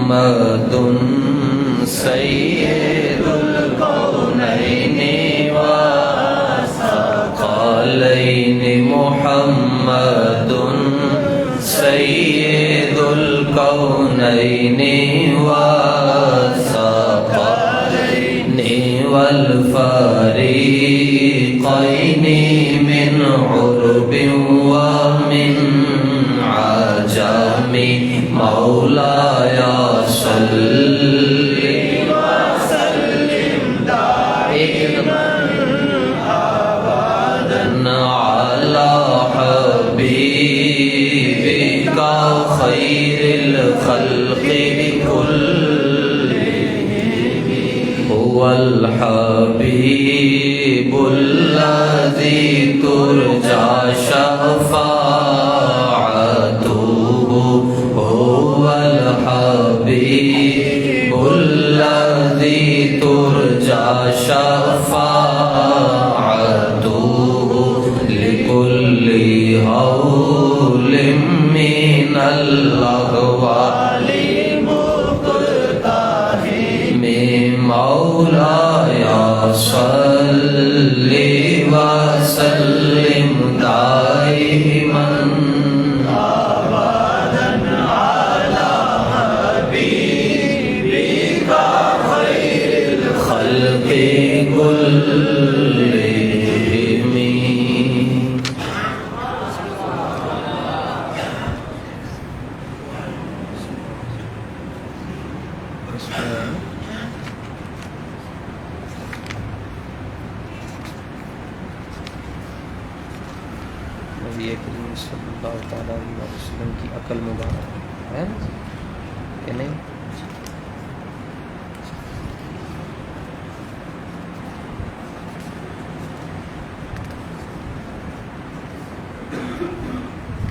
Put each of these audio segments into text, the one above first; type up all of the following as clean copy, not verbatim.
محمد سید الکونین والثقلین محمد سید الکونین والثقلین والفریقین من عرب ومن عجم مولاي صل وسلم دائما أبدا على حبيبك خير الخلق كلهم هو الحبيب الذي ترجى شفاعته هو الحبيب الذي ترجى شفاعته لكل هول من الأهوال مقتحم مولاي صل وسلم دائما نبی کریم صلی اللہ تعالیٰ علیہ وسلم کی عقل مبارک ہے کہ نہیں؟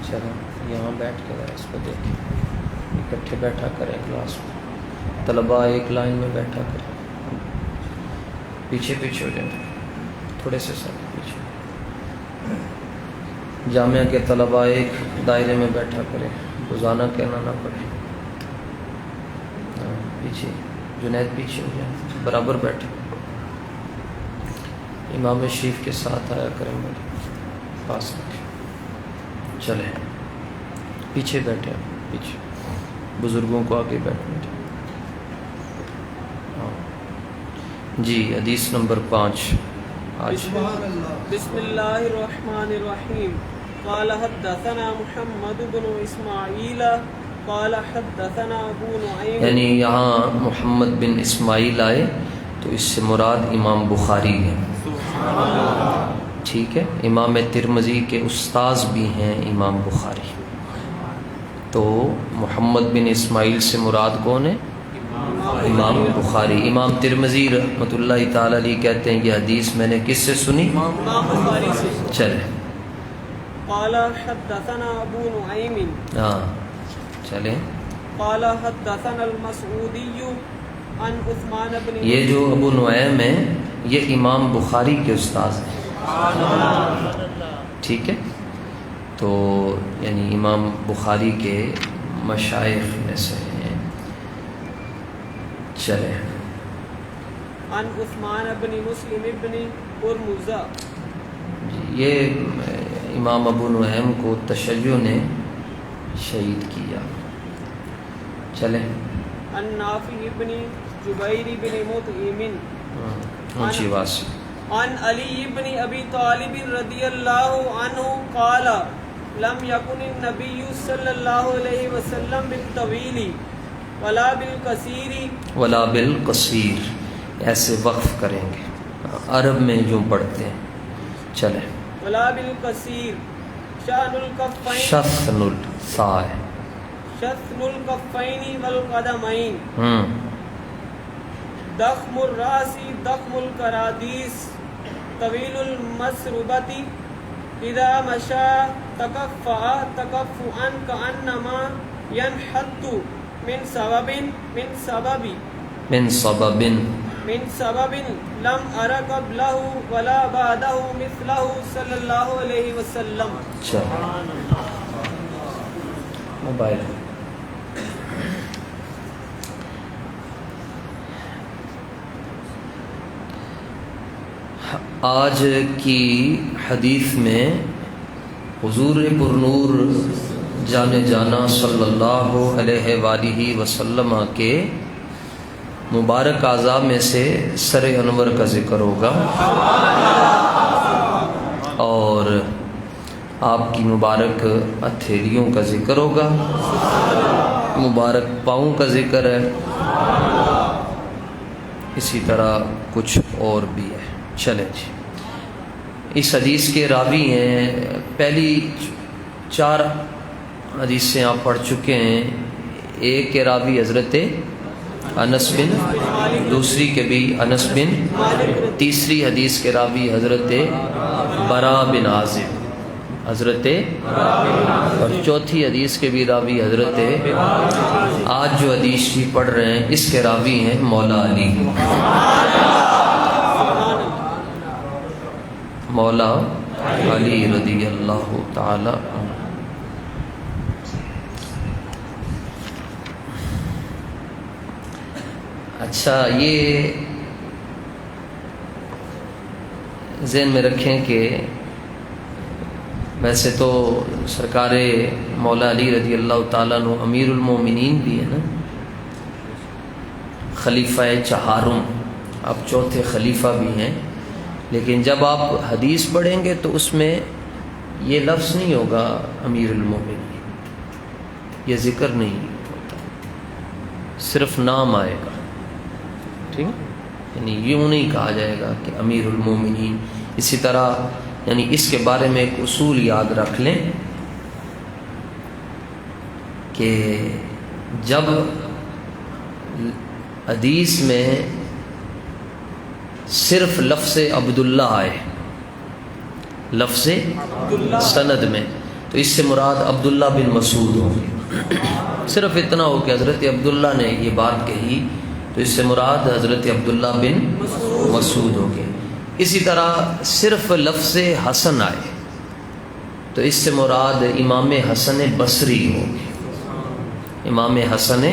چلو یہاں بیٹھ کے ذرا اس کو دیکھیں، اکٹھے بیٹھا کریں کلاس میں، طلباء ایک لائن میں بیٹھا کریں، پیچھے پیچھے ہو جائیں، تھوڑے سے ساتھ پیچھے، جامعہ کے طلباء ایک دائرے میں بیٹھا کریں، روزانہ کہنا نہ پڑے، پیچھے جنید پیچھے ہو جائیں، برابر بیٹھے، امام شریف کے ساتھ آیا کریں، میرے پاس رکھیں، چلیں پیچھے بیٹھے، پیچھے بزرگوں کو آگے بیٹھنے دیں۔ جی حدیث نمبر 5 آج بسم اللہ الرحمن الرحیم قال حدثنا محمد بن اسماعیل قال حدثنا ابو نعیم، یعنی یہاں محمد بن اسماعیل آئے تو اس سے مراد امام بخاری ہے، ٹھیک ہے، امام ترمذی کے استاذ بھی ہیں امام بخاری، تو محمد بن اسماعیل سے مراد کون ہے؟ امام بخاری۔ امام ترمذی رحمۃ اللہ تعالی علیہ کہتے ہیں یہ حدیث میں نے کس سے سنی؟ امام بخاری سے۔ چلے قال حدثنا ابو نعیم، ہاں چلیں، قال حدثنا المسعودی عن عثمان بن، یہ جو ابو نعیم ہیں یہ امام بخاری کے استاذ ہیں، ٹھیک ہے، تو یعنی امام بخاری کے مشائخ میں سے ہیں۔ چلیں عن عثمان بن مسلم بن ہرمزہ، یہ امام ابو نعیم کو تشیع نے شہید کیا۔ چلیں عن نافع بن جبیر بن مطعم، اونچی آواز سے، عن علی بن ابی طالب رضی اللہ عنہ قال لم یکن النبی صلی اللہ علیہ وسلم بالطویل ولا بالقصیر، ولا بالقصیر، ایسے وقف کریں گے، عرب میں جو پڑھتے ہیں۔ چلیں ولا بالقصیر شأن الکفین، شثن الثاء، شثن الکفین والقدمین، ضخم الراس ضخم الکرادیس طویل المسربۃ اذا مشى تکفأ تکفؤا کأنما ينحت من سبب لم ار قبلہ ولا بعدہ مثلہ صلی اللہ علیہ وسلم۔ موبائل آج کی حدیث میں حضور پرنور جانے جانا صلی اللہ علیہ وآلہ وسلم کے مبارک اعضاء میں سے سر انور کا ذکر ہوگا اور آپ کی مبارک ہتھیلیوں کا ذکر ہوگا، مبارک پاؤں کا ذکر ہے، اسی طرح کچھ اور بھی ہے۔ چلیں جی، اس حدیث کے راوی ہیں، پہلی 4 حدیثیں آپ پڑھ چکے ہیں۔ ایک کے راوی حضرت انس بن، دوسری کے بھی انس بن، تیسری حدیث کے راوی حضرت برا بن عازب، اور چوتھی حدیث کے بھی راوی حضرت، آج جو حدیث ہی پڑھ رہے ہیں اس کے راوی ہیں مولا علی، مولا علی رضی اللہ تعالی عنہ۔ اچھا، یہ ذہن میں رکھیں کہ ویسے تو سرکار مولا علی رضی اللہ تعالیٰ عنہ امیر المومنین بھی ہے نا، خلیفہ چہارم، اب چوتھے خلیفہ بھی ہیں، لیکن جب آپ حدیث پڑھیں گے تو اس میں یہ لفظ نہیں ہوگا امیر المومنین، یہ ذکر نہیں ہوتا، صرف نام آئے گا، ٹھیک ہے، یعنی یوں نہیں کہا جائے گا کہ امیر المومنین۔ اسی طرح یعنی اس کے بارے میں ایک اصول یاد رکھ لیں کہ جب حدیث میں صرف لفظ عبداللہ آئے، لفظ سند میں، تو اس سے مراد عبداللہ بن مسعود ہو، صرف اتنا ہو کہ حضرت عبداللہ نے یہ بات کہی تو اس سے مراد حضرت عبداللہ بن مسعود ہو گئے۔ اسی طرح صرف لفظ حسن آئے تو اس سے مراد امام حسن بصری ہو گئے، امام حسن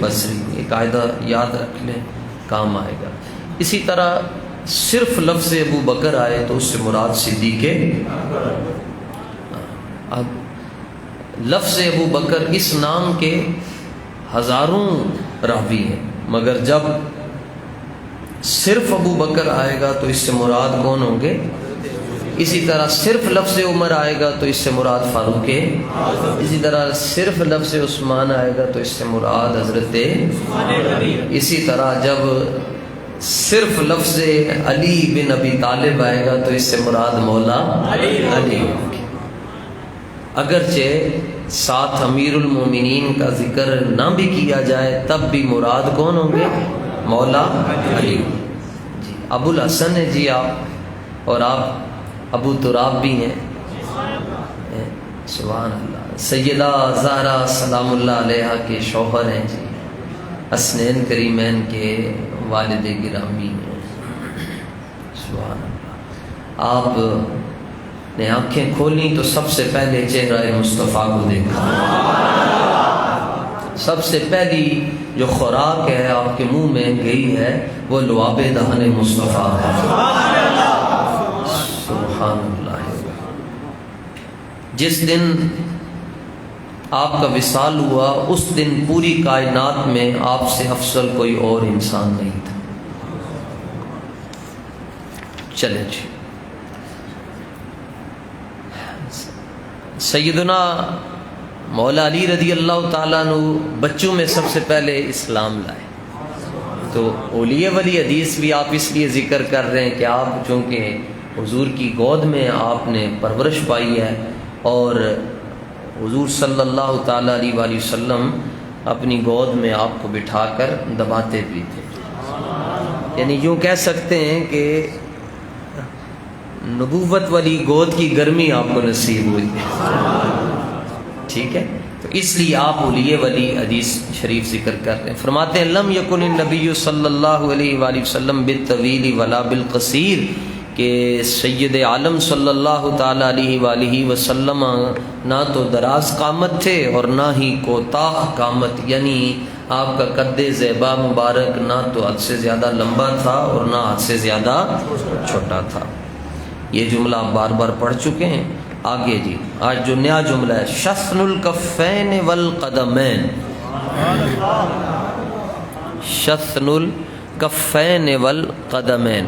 بصری، یہ قاعدہ یاد رکھ لیں، کام آئے گا۔ اسی طرح صرف لفظ ابو بکر آئے تو اس سے مراد صدیق۔ اب لفظ ابو بکر اس نام کے ہزاروں راوی ہیں، مگر جب صرف ابو بکر آئے گا تو اس سے مراد کون ہوں گے؟ اسی طرح صرف لفظ عمر آئے گا تو اس سے مراد فاروق، اسی طرح صرف لفظ عثمان آئے گا تو اس سے مراد حضرت، اسی طرح جب صرف لفظ علی بن ابی طالب آئے گا تو اس سے مراد مولا علی ہوں گے۔ اگرچہ ساتھ امیر المومنین کا ذکر نہ بھی کیا جائے تب بھی مراد کون ہوں گے؟ مولا علی جی۔ ابو الحسن ہے جی آپ، اور آپ ابو تراب بھی ہیں، سبحان اللہ۔ سیدہ زہرا سلام اللہ علیہا کے شوہر ہیں جی، حسنین کریمین کے والد گرامی ہیں، سبحان اللہ۔ آپ نے آنکھیں کھولیں تو سب سے پہلے چہرہ مصطفیٰ کو دیکھا، سب سے پہلی جو خوراک ہے آپ کے منہ میں گئی ہے وہ لعاب دہن مصطفیٰ ہے، سبحان اللہ۔ جس دن آپ کا وصال ہوا اس دن پوری کائنات میں آپ سے افضل کوئی اور انسان نہیں تھا۔ چلیں جی، سیدنا مولا علی رضی اللہ تعالیٰ عنہ بچوں میں سب سے پہلے اسلام لائے، تو اولیاء ولی حدیث بھی آپ اس لیے ذکر کر رہے ہیں کہ آپ چونکہ حضور کی گود میں آپ نے پرورش پائی ہے، اور حضور صلی اللہ تعالیٰ علیہ وآلہ وسلم اپنی گود میں آپ کو بٹھا کر دباتے بھی تھے، یعنی یوں کہہ سکتے ہیں کہ نبوت والی گود کی گرمی آپ کو نصیب ہوئی ہے، ٹھیک ہے، تو اس لیے آپ اولیاء ولی حدیث شریف ذکر کر رہے ہیں۔ فرماتے ہیں لم یکن النبی صلی اللہ علیہ وآلہ وسلم بالطویل ولا بالقصیر، کہ سید عالم صلی اللہ تعالیٰ علیہ وآلہ وسلم نہ تو دراز قامت تھے اور نہ ہی کوتاہ قامت، یعنی آپ کا قد زیبا مبارک نہ تو حد سے زیادہ لمبا تھا اور نہ حد سے زیادہ چھوٹا تھا. یہ جملہ آپ بار بار پڑھ چکے ہیں. آگے جی آج جو نیا جملہ ہے شسن الکفین والقدمین. شسن الکفین والقدمین،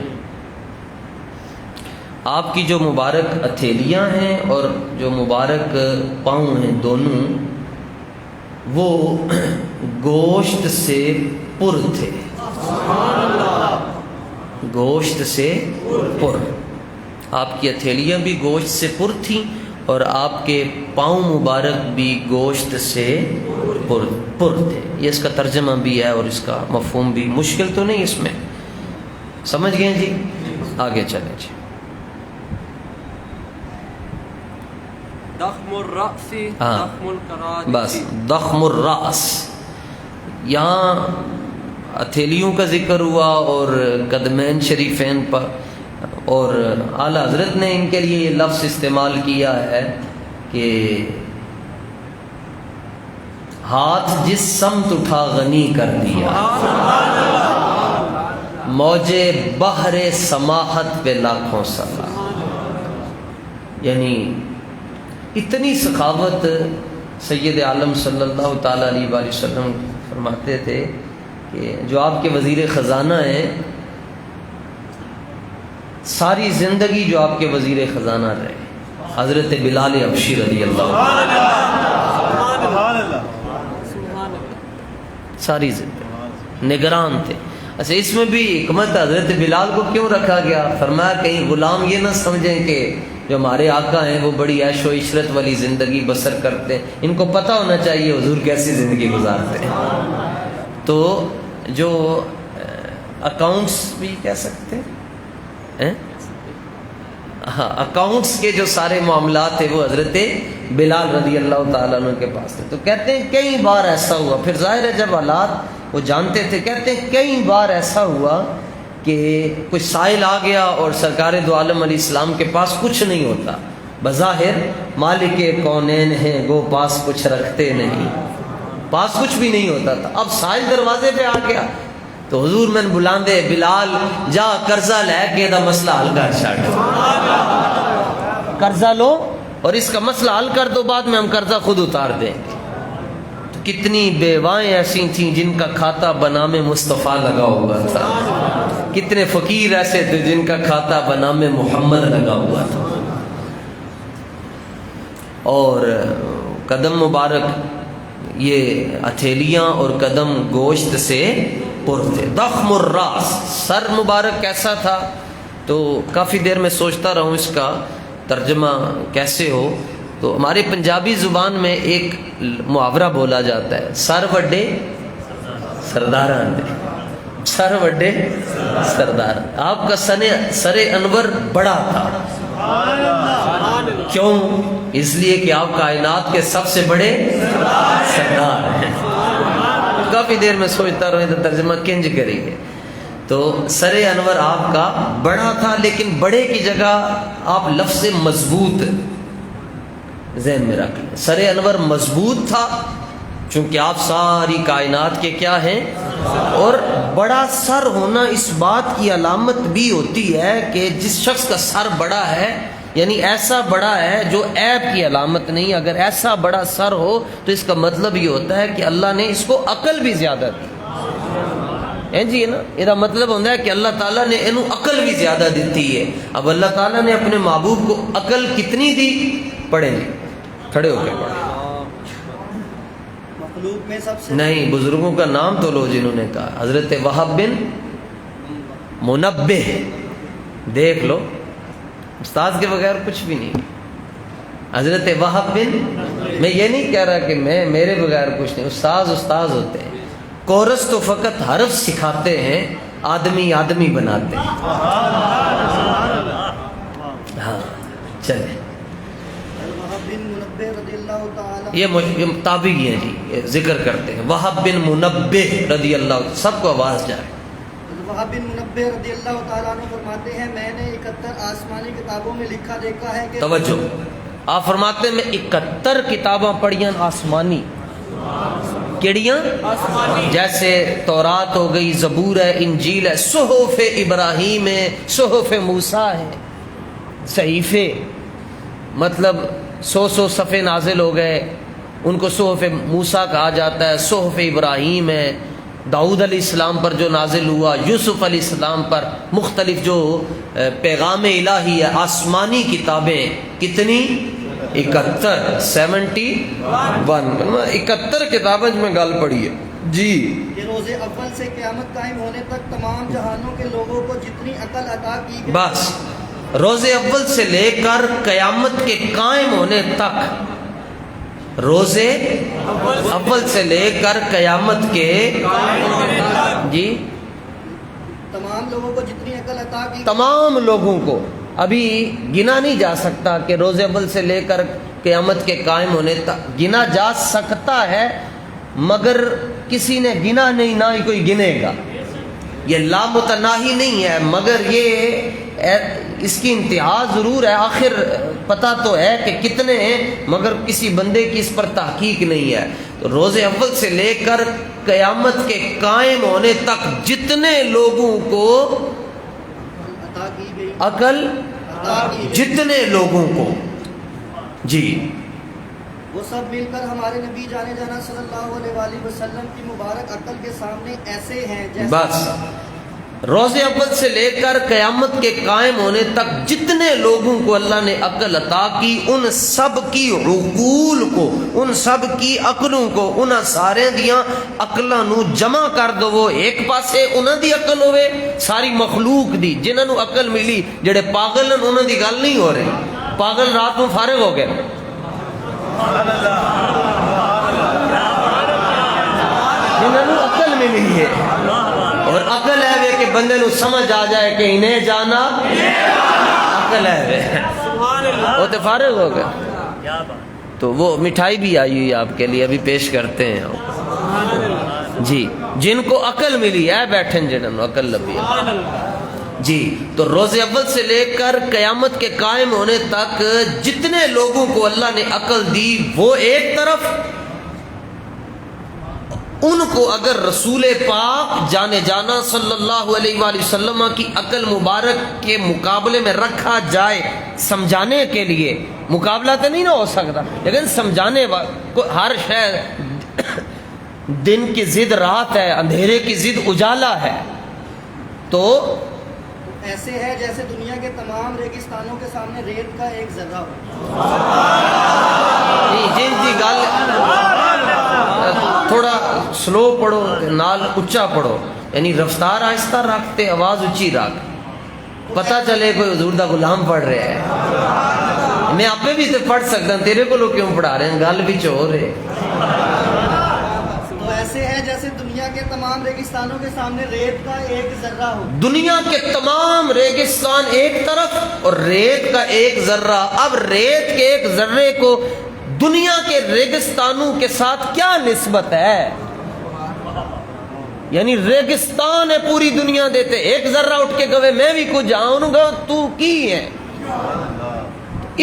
آپ کی جو مبارک ہتھیلیاں ہیں اور جو مبارک پاؤں ہیں دونوں وہ گوشت سے پر تھے. گوشت سے پر. آپ کی ہتھیلیاں بھی گوشت سے پر تھیں اور آپ کے پاؤں مبارک بھی گوشت سے پر تھے. یہ اس کا ترجمہ بھی ہے اور اس کا مفہوم بھی. مشکل تو نہیں اس میں، سمجھ گئے جی؟ آگے چلیں جی. ضخم الرأس ہاں ضخم القرادس. بس ضخم الرأس، یہاں ہتھیلیوں کا ذکر ہوا اور قدمین شریفین پر، اور اعلیٰ حضرت نے ان کے لیے یہ لفظ استعمال کیا ہے کہ ہاتھ جس سمت اٹھا غنی کر دیا، موجے بحر سماحت پہ لاکھوں سلام. یعنی اتنی سخاوت سید عالم صلی اللہ تعالیٰ علیہ وآلہ وسلم فرماتے تھے کہ جو آپ کے وزیر خزانہ ہیں ساری زندگی جو آپ کے وزیر خزانہ رہے حضرت بلال حبشی رضی اللہ عنہ، ساری زندگی نگران تھے. اچھا اس میں بھی حکمت حضرت بلال کو کیوں رکھا گیا؟ فرمایا کہیں غلام یہ نہ سمجھیں کہ جو ہمارے آقا ہیں وہ بڑی عیش و عشرت والی زندگی بسر کرتے ہیں، ان کو پتہ ہونا چاہیے حضور کیسی زندگی گزارتے ہیں. تو جو اکاؤنٹس بھی کہہ سکتے ہیں، ہاں اکاؤنٹس کے جو سارے معاملات تھے وہ حضرت بلال رضی اللہ تعالیٰ عنہ کے پاس تھے. تو کہتے ہیں کئی بار ایسا ہوا، پھر ظاہر ہے جب حالات وہ جانتے تھے، کہتے ہیں کئی بار ایسا ہوا کہ کوئی سائل آ گیا اور سرکار دو عالم علیہ السلام کے پاس کچھ نہیں ہوتا، بظاہر مالک کونین ہیں گو پاس کچھ رکھتے نہیں، پاس کچھ بھی نہیں ہوتا تھا. اب سائل دروازے پہ آ گیا تو حضور میں بلاندے بلال جا قرضہ لے کے دا مسئلہ حل کر چھاڑ، قرضہ لو اور اس کا مسئلہ حل کر دو، بعد میں ہم قرضہ خود اتار دیں گے. تو کتنی بیوائیں ایسی تھیں جن کا کھاتا بنام مصطفیٰ لگا ہوا تھا، کتنے فقیر ایسے تھے جن کا کھاتا بنام محمد لگا ہوا تھا. اور قدم مبارک یہ ہتھیلیاں اور قدم گوشت سے پر تھے. ضخم الراس، سر مبارک کیسا تھا؟ تو کافی دیر میں سوچتا رہا ہوں اس کا ترجمہ کیسے ہو. تو ہمارے پنجابی زبان میں ایک محاورہ بولا جاتا ہے، سر وڈے سرداران دے، سر وڈے سردار. آپ کا سر انور بڑا تھا، کیوں؟ اس لیے کہ آپ کائنات کے سب سے بڑے سردار ہیں. کافی دیر میں سوچتا رہے تو ترجمہ کنج کریں گے. تو سر انور آپ کا بڑا تھا، لیکن بڑے کی جگہ آپ لفظ مضبوط ذہن میں رکھ لیں. سر انور مضبوط تھا چونکہ آپ ساری کائنات کے کیا ہیں، اور بڑا سر ہونا اس بات کی علامت بھی ہوتی ہے کہ جس شخص کا سر بڑا ہے یعنی ایسا بڑا ہے جو عیب کی علامت نہیں. اگر ایسا بڑا سر ہو تو اس کا مطلب یہ ہوتا ہے کہ اللہ نے اس کو عقل بھی زیادہ دی. جی نا، یہ مطلب ہوتا ہے کہ اللہ تعالیٰ نے انہوں عقل بھی زیادہ دیتی ہے. اب اللہ تعالیٰ نے اپنے محبوب کو عقل کتنی دی؟ پڑھیں گے، کھڑے ہو کے پڑھیں. مخلوق میں سب سے نہیں، بزرگوں کا نام تو لو جنہوں نے کہا. حضرت وہب بن منبہ، دیکھ لو، استاد کے بغیر کچھ بھی نہیں. حضرت وہب بن، میں یہ نہیں کہہ رہا کہ میرے بغیر کچھ نہیں. استاد ہوتے ہیں. کورس تو فقط حرف سکھاتے ہیں، آدمی آدمی بناتے ہیں. ہاں چلے، یہ تابعی ہیں جی، یہ ذکر کرتے ہیں. وہب بن منبہ رضی اللہ، سب کو آواز جائے. وہب بن منبہ رضی اللہ تعالیٰ عنہ فرماتے ہیں میں نے 71 آسمانی کتابوں میں لکھا دیکھا ہے کہ توجہ، آپ فرماتے ہیں میں 71 کتاباں پڑھیاں آسمانی. کیڑیاں آسمانی جیسے تورات ہو گئی، زبور ہے، انجیل ہے، صحف ابراہیم ہے، صحف موسیٰ ہے، صحیفے مطلب 100 صفحے نازل ہو گئے، ان کو صحف موسیٰ کہا جاتا ہے۔ صحف ابراہیم ہے، داؤد علیہ السلام پر جو نازل ہوا، یوسف علیہ السلام پر مختلف جو پیغام الہی ہے، آسمانی کتابیں کتنی؟ 71 کتابیں میں گل پڑھی ہے جی۔ کہ روز اول سے قیامت قائم ہونے تک تمام جہانوں کے لوگوں کو جتنی عقل عطا کی گئی، بس روز اول سے لے کر قیامت کے قائم ہونے تک، روز اول سے لے کر قیامت کے جی تمام لوگوں کو جتنی عقل عطا کی، تمام لوگوں کو ابھی گنا نہیں جا سکتا کہ روز اول سے لے کر قیامت کے قائم ہونے تک گنا جا سکتا ہے، مگر کسی نے گنا نہیں، نہ ہی کوئی گنے گا۔ یہ لامتناہی نہیں ہے، مگر یہ اس کی انتہا ضرور ہے، آخر پتہ تو ہے کہ کتنے ہیں، مگر کسی بندے کی اس پر تحقیق نہیں ہے۔ تو روز اول سے لے کر قیامت کے قائم ہونے تک جتنے لوگوں کو عطا کی گئی، عقل، عطا کی گئی، جتنے لوگوں کو جی وہ سب مل کر ہمارے نبی جانے جانا صلی اللہ علیہ وآلہ وسلم کی مبارک عقل کے سامنے ایسے ہیں جیسے بس روز اول سے لے کر قیامت کے قائم ہونے تک جتنے لوگوں کو اللہ نے عقل عطا کی، ان سب کی عقول کو، ان سب کی عقلوں کو، ان سارے دیاں عقلاں نو جمع کر دو، وہ ایک پاسے انہاں دی عقل ہوئے، ساری مخلوق دی جنہاں نو عقل ملی، جڑے پاگل ہیں انہاں دی گل نہیں ہو رہی، پاگل رات میں فارغ ہو گئے، جنہاں نو عقل ملی ہے، اور عقل ہے وہ کہ بندے نو سمجھ آ جائے کہ انہیں جانا عقل ہے وہ تو فارغ ہو گئے۔ تو وہ مٹھائی بھی آئی ہوئی آپ کے لیے، ابھی پیش کرتے ہیں جی، جن کو عقل ملی ہے بیٹھیں، جنہوں عقل لبی ہے جی۔ تو روز اول سے لے کر قیامت کے قائم ہونے تک جتنے لوگوں کو اللہ نے عقل دی، وہ ایک طرف، ان کو اگر رسول پاک جانے جانا صلی اللہ علیہ وآلہ وسلم کی عقل مبارک کے مقابلے میں رکھا جائے، سمجھانے کے لیے، مقابلہ تو نہیں نہ ہو سکتا لیکن سمجھانے کو، ہر شے دن کی ضد رات ہے، اندھیرے کی ضد اجالا ہے، تو ایسے ہے جیسے دنیا کے تمام ریگستانوں کے سامنے ریت کا ایک ذرہ ہو۔ جی گل تھوڑا سلو پڑھو، نال اچا پڑھو، یعنی رفتار آہستہ رکھتے، آواز اچھی رکھ، پتہ چلے کوئی حضور دا غلام پڑھ رہا ہے۔ میں آپ بھی تو پڑھ سکتا ہوں، تیرے کو لوگ کیوں پڑھا رہے ہیں، گل بھی ہو رہے۔ تو ایسے ہے جیسے دنیا کے تمام ریگستانوں کے سامنے ریت کا ایک ذرہ ہو۔ دنیا کے تمام ریگستان ایک طرف اور ریت کا ایک ذرہ۔ اب ریت کے ایک ذرے کو دنیا کے ریگستانوں کے ساتھ کیا نسبت ہے؟ یعنی ریگستان ہے پوری دنیا دیتے، ایک ذرہ اٹھ کے کہے میں بھی کچھ جاؤں گا، تو کی ہے؟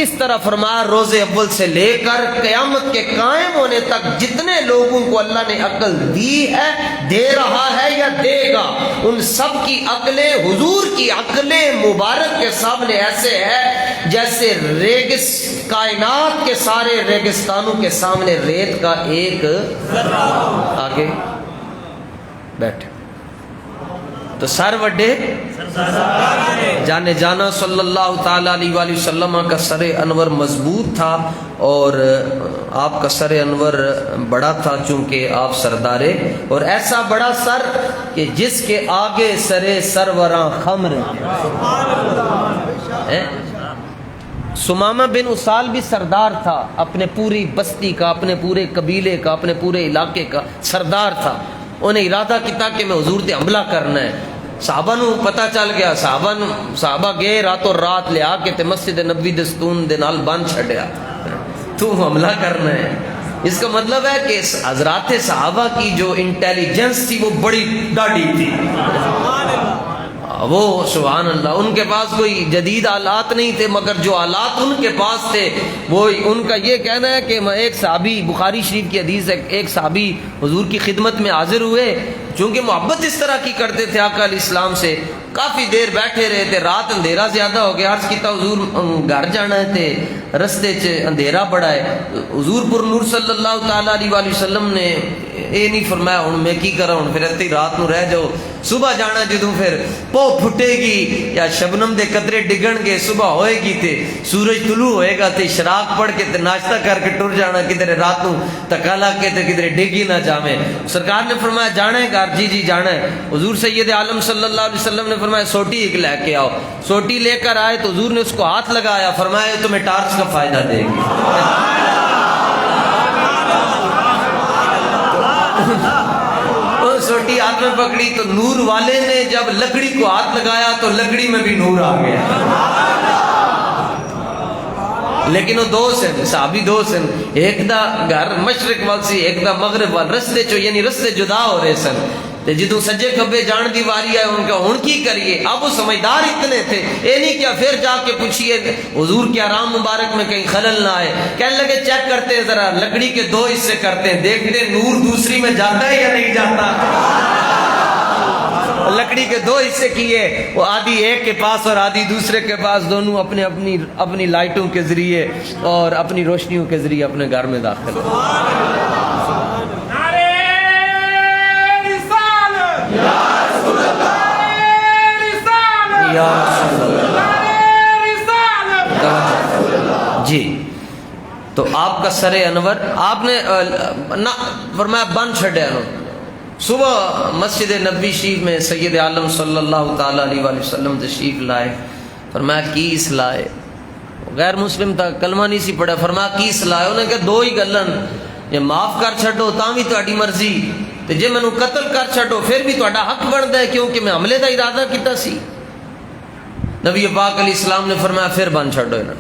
اس طرح فرمایا روز اول سے لے کر قیامت کے قائم ہونے تک جتنے لوگوں کو اللہ نے عقل دی ہے، دے رہا ہے یا دے گا، ان سب کی عقلیں حضور کی عقلیں مبارک کے سامنے ایسے ہے جیسے کائنات کے سارے ریگستانوں کے سامنے ریت کا ایک آگے بیٹھے۔ تو سر وڈے جانے جانا صلی اللہ تعالیٰ علیہ وآلہ وسلم کا سر انور مضبوط تھا، اور آپ کا سر انور بڑا تھا چونکہ آپ سردارے، اور ایسا بڑا سر کہ جس کے آگے سرے سروراں خمر۔ سمامہ بن اسال بھی سردار تھا، اپنے پوری بستی کا، اپنے پورے قبیلے کا، اپنے پورے علاقے کا سردار تھا۔ انہیں ارادہ کیتا کہ میں حضور تے حملہ کرنا ہے، صحابہ نو پتہ چل گیا، صحابہ گئے راتوں رات لے آ کے تے مسجد نبوی دے ستون دے نال بند چھڈیا، تو حملہ کرنا ہے۔ اس کا مطلب ہے کہ حضرات صحابہ کی جو انٹیلیجنس تھی وہ بڑی ڈاڈی تھی، وہ سبحان اللہ، ان کے پاس کوئی جدید آلات نہیں تھے، مگر جو آلات ان کے پاس تھے وہ ان کا یہ کہنا ہے کہ ایک صحابی، بخاری شریف کی حدیث ہے، ایک صحابی حضور کی خدمت میں حاضر ہوئے، چونکہ محبت اس طرح کی کرتے تھے آقا علیہ السلام سے، کافی دیر بیٹھے رہے تھے، رات اندھیرا زیادہ ہو گیا، عرض کیتا حضور گھر جانا ہے تے رستے چ اندھیرا بڑا ہے۔ حضور پر نور صلی اللہ تعالی علیہ وآلہ وسلم نے یہ نہیں فرمایا ہوں میں کی کرا ہوں پھر اتنی رات نو رہ جاؤ، صبح جانا جدوں پھر پو پھٹے گی یا شبنم دے قطرے ڈگن گے، صبح ہوئے گی تے سورج طلوع ہوئے گا تے شراق پڑھ کے تے ناشتہ کر کے ٹر جانا، کدھر رات نو تکا لا کے تے کدھر ڈگی نہ جاویں۔ سرکار نے فرمایا جانا ہے گھر؟ جی جی جانا ہے۔ حضور سید عالم صلی اللہ علیہ وسلم نے فرمایا سوٹی ایک لے کے آؤ۔ سوٹی لے کر آئے تو حضور نے اس کو ہاتھ لگایا، فرمایا تمہیں ٹارچ کا فائدہ دے گی۔ سوٹی ہاتھ میں پکڑی تو نور والے نے جب لکڑی کو ہاتھ لگایا تو لکڑی میں بھی نور آ گیا۔ لیکن وہ دو سن صحابی، دو سن، ایک دا گھر مشرق وال سی، ایک دا مغرب وال، رستے چو یعنی رستے جدا ہو رہے سن، تے جدوں سجے کھبے جان دی واری ہے ان کا ہن کی کریے؟ اب وہ سمجھدار اتنے تھے، اے نہیں کیا پھر جا کے پوچھئے حضور کے آرام مبارک میں کہیں خلل نہ آئے، کہنے لگے چیک کرتے ہیں ذرا لکڑی کے دو حصے کرتے ہیں، دیکھتے ہیں نور دوسری میں جاتا ہے یا نہیں جاتا۔ لکڑی کے دو حصے کیے، وہ آدھی ایک کے پاس اور آدھی دوسرے کے پاس، دونوں اپنے اپنی لائٹوں کے ذریعے اور اپنی روشنیوں کے ذریعے اپنے گھر میں داخل جی۔ تو آپ کا سر انور آپ نے نہ فرمایا بن چھڑے انور۔ صبح مسجد نبی شریف میں سید عالم صلی اللہ تعالی علیہ وآلہ وسلم تشریف لائے، فرمایا کی اصلاح ہے؟ غیر مسلم تھا، کلمہ نہیں سی پڑھا، فرمایا کی اصلاح ہے؟ انہوں نے کہا دو ہی گلن، جے معاف کر چھڑو تاں بھی تہاڈی مرضی، تے جے مینوں قتل کر چھڑو پھر بھی تہاڈا حق بندا ہے کیونکہ میں حملے دا ارادہ کیتا سی۔ نبی پاک علیہ السلام نے فرمایا پھر بن چھڑو انہاں،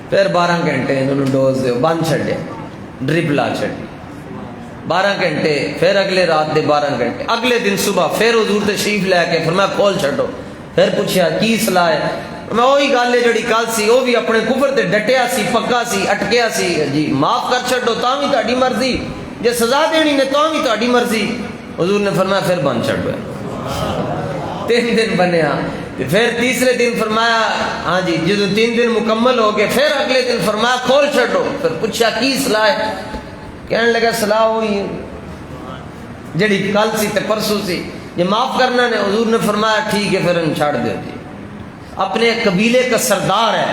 پھر 12 گھنٹے انہوں نے ڈوز دیو، بن چھڑے، ڈرپ لا چھڑی 12 گھنٹے، پھر اگلے رات دے 12 گھنٹے، اگلے دن صبح پھر حضور تشریف لے کے فرمایا کھول چھڑو، پھر پوچھا کی صلاح ہے؟ میں وہی گل ہے جڑی کل سی، وہ بھی اپنے کفر تے ڈٹیا سی، پکا سی، اٹکیا سی، جی معاف کر چھڑو تاں بھی تہاڈی مرضی، جے سزا دینی نے تاں بھی تہاڈی مرضی۔ حضور نے فرمایا پھر بن چھڑو۔ 3 دن بنیا، پھر تیسرے دن فرمایا ہاں جی، جدوں 3 دن مکمل ہو گئے پھر اگلے دن فرمایا کھول چھڑو، پھر پوچھا کی صلاح ہے؟ کہنے لگا صلاح ہوئی جڑی کل سی تے پرسوں سی، یہ معاف کرنا نے۔ حضور نے فرمایا ٹھیک ہے پھر ان چھاڑ دو جی، اپنے قبیلے کا سردار ہے،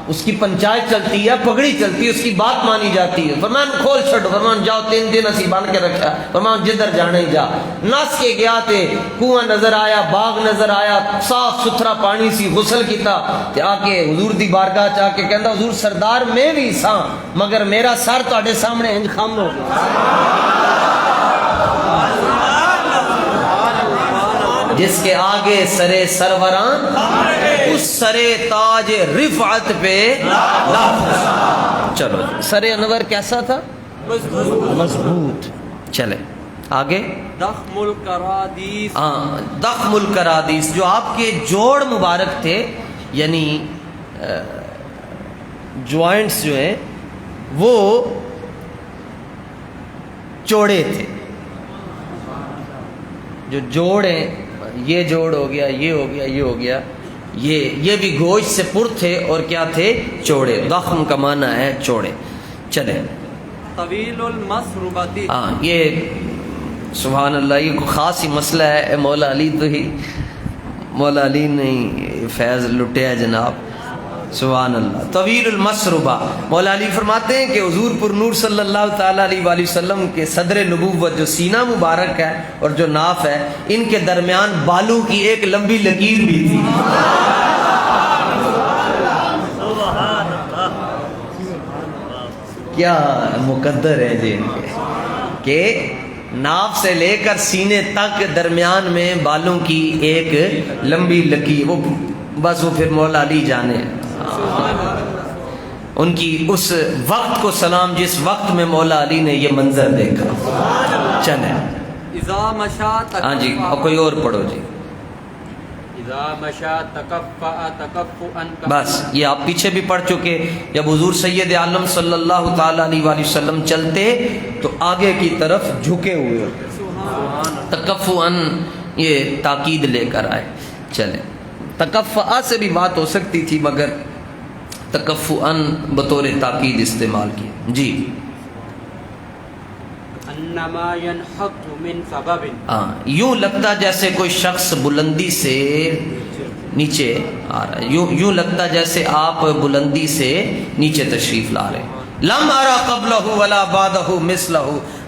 اس کی پنچایت چلتی ہے، پگڑی چلتی ہے، اس کی بات مانی جاتی ہے۔ فرمایا کھول چھڑو، فرمایا جاؤ 3 دن اسی بن کے رکھا، فرمایا جدھر جانے جا۔ نس کے گیا تے کنواں نظر آیا، باغ نظر آیا، صاف ستھرا پانی سی، غسل کیتا تے آ کے حضور دی بارگاہ چ آ کے کہندا حضور سردار میں بھی ساں مگر میرا سر تہاڈے سامنے انج خم ہو گیا۔ جس کے آگے سرے سروران اس سرے تاج رفعت پہ چلو جی۔ سرے انور کیسا تھا؟ مضبوط۔ چلے آگے، دخم القرادیس، ہاں دخم القرادیس، جو آپ کے جوڑ مبارک تھے، یعنی جوائنٹس جو ہیں وہ چوڑے تھے، جو جوڑ ہیں، یہ جوڑ ہو گیا، یہ ہو گیا، یہ ہو گیا، یہ بھی گوشت سے پر تھے اور کیا تھے؟ چوڑے۔ ضخم کا معنی ہے چوڑے۔ چلے طویل المسربتی، ہاں یہ سبحان اللہ یہ کوئی خاص ہی مسئلہ ہے، مولا علی تو ہی مولا علی نے فیض لٹیا جناب، سبحان اللہ۔ طویل المسربہ، مولا علی فرماتے ہیں کہ حضور پر نور صلی اللہ تعالی علیہ وآلہ وسلم کے صدر نبوت جو سینہ مبارک ہے اور جو ناف ہے، ان کے درمیان بالوں کی ایک لمبی لکیر بھی تھی۔ کیا مقدر ہے جی ان کے، کہ ناف سے لے کر سینے تک درمیان میں بالوں کی ایک لمبی لکیر، وہ بس وہ پھر مولا علی جانے ان کی اس وقت کو سلام جس وقت میں مولا علی نے یہ منظر دیکھا۔ چلیں اذا مشى ہاں جی، اور کوئی اور پڑھو جی. اذا مشى تکفأ تکفؤا. بس یہ آپ پیچھے بھی پڑھ چکے. جب حضور سید عالم صلی اللہ تعالی علیہ وآلہ وسلم چلتے تو آگے کی طرف جھکے ہوئے ہوتے. تکفؤا یہ تاکید لے کر آئے. چلیں، تکفؤ سے بھی بات ہو سکتی تھی مگر تکفؤا بطور تاکید استعمال کی. جی انما ينحط من سبب. ہاں، یوں لگتا جیسے کوئی شخص بلندی سے نیچے آ رہا ہے، یوں لگتا جیسے آپ بلندی سے نیچے تشریف لا رہے ہیں. لم ارا قبلہ ولا بعدہ مثلہ.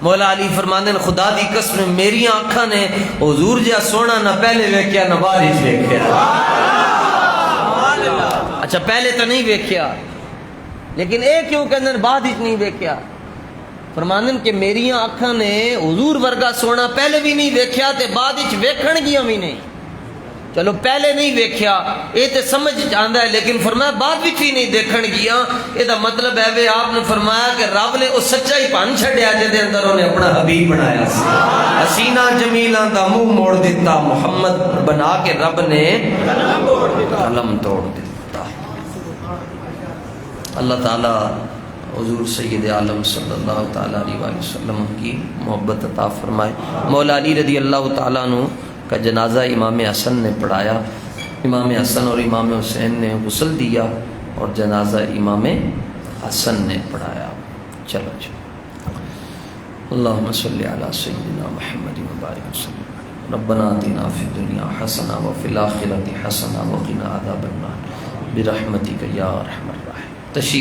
مولا علی فرماندے نے خدا دی قسم میری آنکھاں نے حضور جا سونا نہ پہلے ویکھیا نہ بعد وچ ویکھیا. اچھا پہلے تو نہیں ویکھیا لیکن اے کیوں کہندے بعد وچ نہیں ویکھیا؟ فرماندن کہ میری آنکھاں نے حضور ورگا سونا پہلے بھی نہیں ویکھیا تے بعد وچ ویکھن گیا بھی نہیں. چلو پہلے نہیں ویکھیا اے تے سمجھ آندا ہے لیکن فرمایا بعد وچ بھی نہیں دیکھن گیا. اے دا مطلب ہے وے آپ نے فرمایا کہ رب نے او سچا ہی بن چھڈیا جے دے اندر انہیں اپنا حبیب بنایا سی. حسینہ جمیلاں دا منہ موڑ دیتا محمد بنا کے رب نے قلم توڑ دیتا. اللہ تعالی حضور سید عالم صلی اللہ تعالیٰ علیہ وآلہ وسلم کی محبت عطا فرمائے. مولا علی رضی اللہ تعالیٰ عنہ کا جنازہ امام حسن نے پڑھایا. امام حسن اور امام حسین نے غسل دیا اور جنازہ امام حسن نے پڑھایا. چلو جی، اللہم صلی علی سیدنا محمد وبارک وسلم. ربنا آتنا فی الدنیا حسنہ وفی الآخرۃ حسنہ وقنا عذاب النار برحمتک یا ارحم الراحمین. تشریف